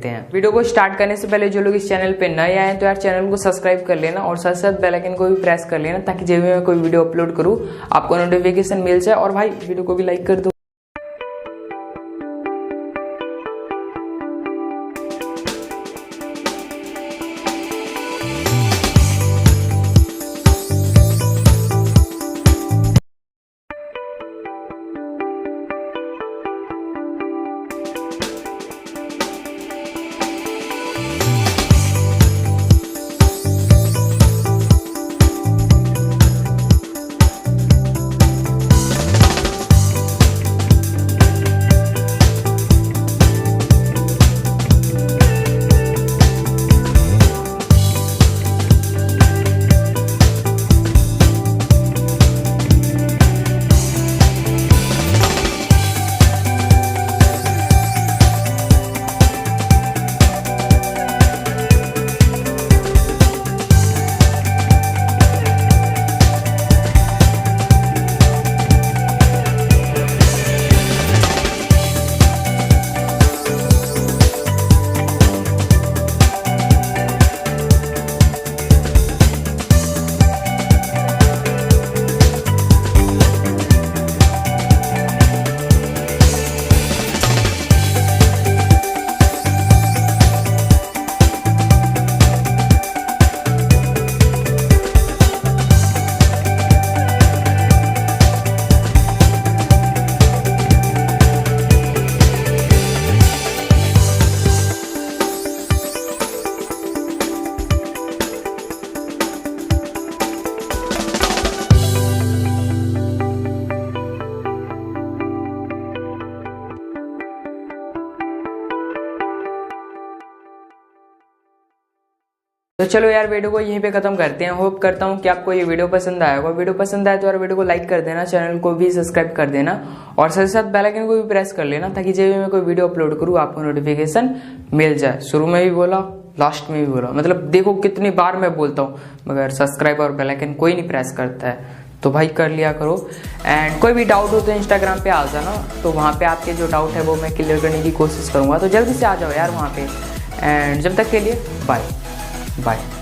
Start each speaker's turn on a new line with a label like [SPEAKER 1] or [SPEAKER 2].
[SPEAKER 1] देखते हैं। वीडियो को स्टार्ट करने से पहले जो लोग इस चैनल पे नए आए तो यार चैनल को सब्सक्राइब कर लेना और साथ साथ बेल आइकन को भी प्रेस कर लेना, ताकि जब भी मैं कोई वीडियो अपलोड करूँ आपको नोटिफिकेशन मिल जाए। और भाई वीडियो को भी लाइक कर दो। तो चलो यार वीडियो को यहीं पे खत्म करते हैं। होप करता हूँ कि आपको ये वीडियो पसंद आया होगा। वीडियो पसंद आए तो यार वीडियो को लाइक कर देना, चैनल को भी सब्सक्राइब कर देना और साथ साथ बेल आइकन को भी प्रेस कर लेना, ताकि जब भी मैं कोई वीडियो अपलोड करूँ आपको नोटिफिकेशन मिल जाए। शुरू में भी बोला, लास्ट में भी बोला, मतलब देखो कितनी बार मैं बोलता हूँ, मगर सब्सक्राइब और बेल आइकन कोई नहीं प्रेस करता है, तो भाई कर लिया करो। एंड कोई भी डाउट हो तो इंस्टाग्राम पे आ जाना, तो वहाँ पे आपके जो डाउट है वो मैं क्लियर करने की कोशिश करूँगा। तो जल्दी से आ जाओ यार वहाँ पे। एंड जब तक के लिए बाय बाय।